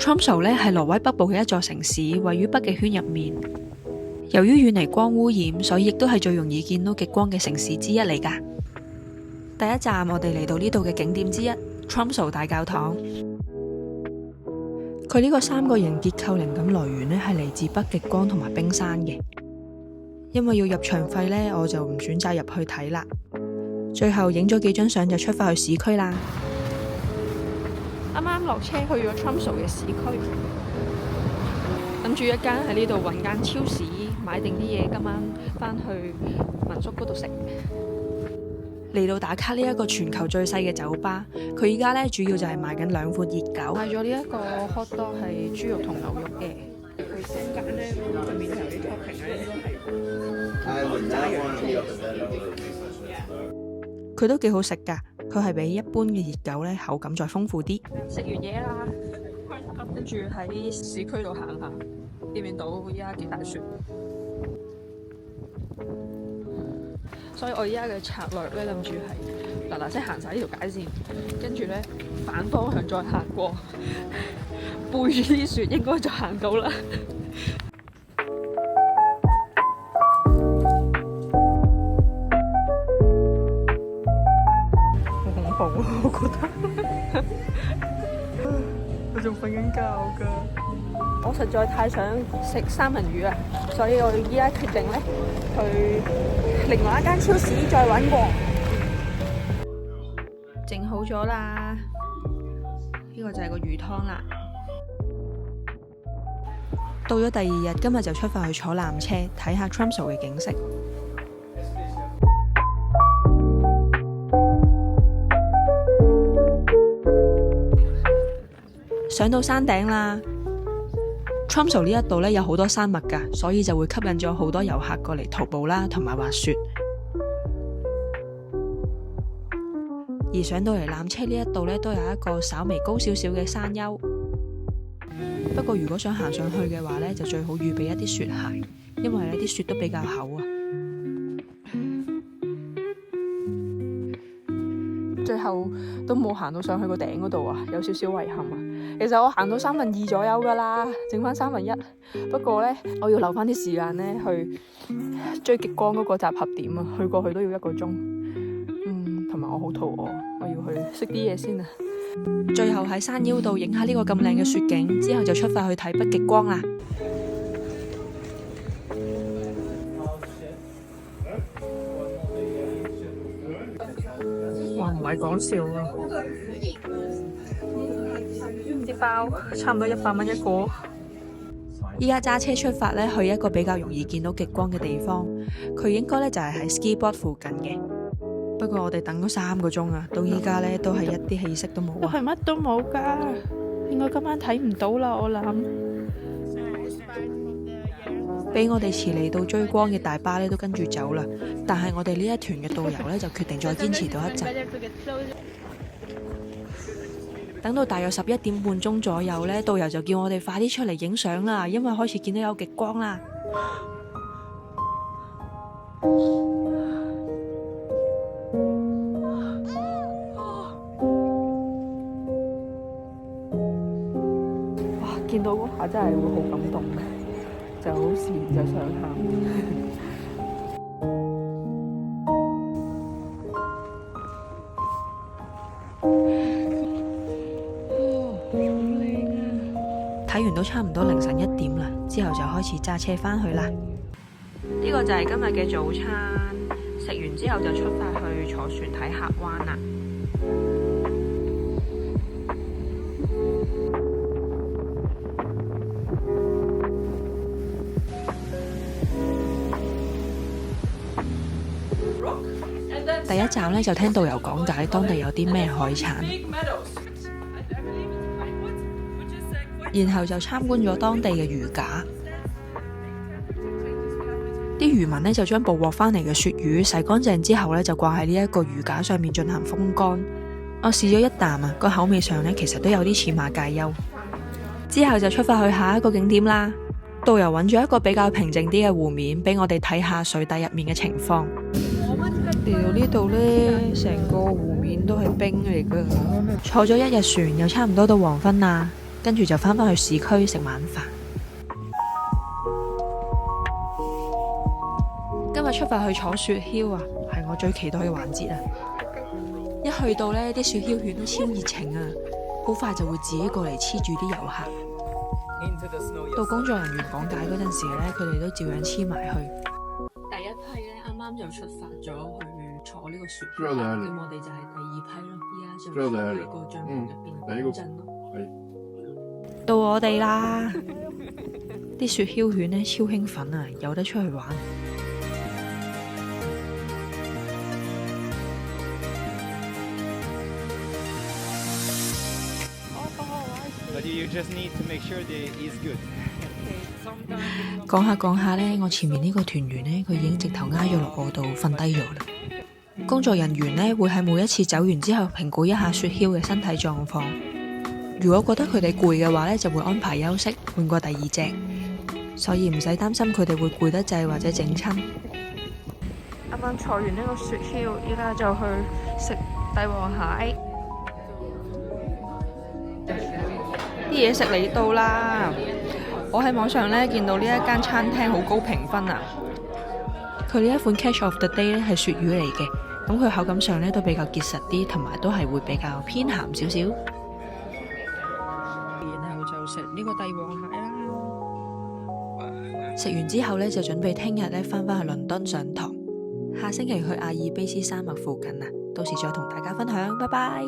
Tromsø 咧係挪威北部嘅一座城市，位於北極圈入面。由於遠離光污染，所以亦都係最容易見到極光嘅城市之一嚟㗎。第一站我哋嚟到呢度嘅景點之一 Tromsø 大教堂。佢呢個三角形結構靈感來源呢係嚟自北極光同埋冰山嘅。因為要入場費呢，我就唔選擇入去睇啦。最後影咗幾張相就出發去市區啦。啱啱落車去咗 Tromsø 嘅市區，諗住一間喺呢度揾間超市買定啲嘢，今晚返去民宿嗰度食。嚟到打卡呢一個全球最細嘅酒吧，佢依家呢主要就係賣緊2款熱狗，買咗呢一個 hot dog 係豬肉同牛肉嘅。佢成間呢，佢面頭啲 topping 咧應該係佢都幾好食㗎，佢係比一般嘅熱狗呢口感再豐富啲。食完嘢啦，跟住喺市區度行下，見唔見到依家幾大雪？所以我依家嘅策略咧，諗住係嗱聲行晒呢條街線，跟住咧反方向再行過，背住啲雪應該就行到啦。好恐怖啊！我覺得我仲瞓緊覺㗎。我實在太想食三文魚啊，所以我依家決定咧去另外一間超市再揾過。整好咗啦，呢個就係個魚湯啦。到咗第2日，今日就出發去坐纜車睇下 Tromsø 嘅景色。上到山頂啦。Tromsø 呢一度咧有好多山脈㗎，所以就會吸引咗好多遊客過嚟徒步啦，同埋滑雪。而上到嚟纜車呢一度咧，都有一個稍微高少少嘅山丘。不過如果想行上去嘅話咧，就最好預備一啲雪鞋，因為呢啲雪都比較厚啊。最後都冇行到上去個頂嗰度啊，有少少遺憾啊。其實我行到2/3左右噶啦，剩翻1/3。不過呢，我要留翻啲時間呢去追極光嗰個集合點啊，去過去都要1個鐘。同埋我好肚餓，我要去食啲嘢先啊。最後喺山腰度影下呢個咁靚嘅雪景，之後就出發去睇北極光啦。哇，唔係講笑啊！啲包差唔多100蚊一個。依家揸車出發咧，去一個比較容易見到極光嘅地方。佢應該咧就係喺 Skiborg 附近嘅。不過我哋等咗3個鐘啊，到依家咧都係一啲氣息都冇啊。係乜都冇㗎，應該今晚睇唔到啦，我諗。俾我哋遲嚟到追光嘅大巴咧都跟住走啦，但係我哋呢一團嘅導遊咧就決定再堅持到一陣。等到大約11點半鐘左右咧，導遊就叫我哋快啲出嚟影相啦，因為開始見到有極光啦。哇！見到嗰下真係會好感動，就好似就想喊。睇完都差唔多凌晨1點啦，之後就開始揸車返去啦。呢個就係今日嘅早餐，食完之後就出發去坐船睇峽灣啦。第一站呢，就聽導遊講解當地有啲咩海產。然後就參觀咗當地嘅魚架，啲漁民呢就將捕獲返嚟嘅鱈魚洗乾淨之後呢，就掛喺呢一個魚架上面進行風乾。我試咗一啖啊，個口味上呢其實都有啲似馬介休。之後就出發去下一個景點啦。導遊揾咗一個比較平靜啲嘅湖面，俾我哋睇下水底入面嘅情況。嚟到呢度呢，成個湖面都係冰嚟㗎。坐咗1日船，又差唔多到黃昏啦。跟住就返去市區食晚飯。今日出發去坐雪橇啊，係我最期待嘅環節啊！一去到呢啲雪橇犬都超熱情啊，好快就會自己過嚟黐住啲遊客。到工作人員講解嗰陣時呢，佢哋都照樣黐埋去。第一批呢，啱啱就出發咗去坐呢個雪橇，咁我哋就係第2批咯。依家就坐喺個帳篷入邊等陣咯。到我哋啦！啲雪橇犬呢，超興奮啊，有得出去玩。講下講下呢，我前面呢個團員呢，佢已經直頭挨咗落我度瞓低咗啦。工作人員呢，會喺每一次走完之後評估一下雪橇嘅身體狀況。如果覺得佢哋攰嘅話呢，就會安排休息，換過第2隻，所以唔使擔心佢哋會攰得滯或者整親。啱啱坐完呢個雪橇，依家就去食帝王蟹。啲嘢食嚟到啦！我喺網上呢見到呢一間餐廳好高評分啊！佢呢一款 Catch of the Day 呢係鱈魚嚟嘅，咁佢口感上呢都比較結實啲，同埋都係會比較偏鹹少少。然後就食呢個帝王蟹啦。食完之後呢，就準備聽日呢返去倫敦上堂，下星期去阿爾卑斯山脈附近啊！到時再同大家分享，拜拜。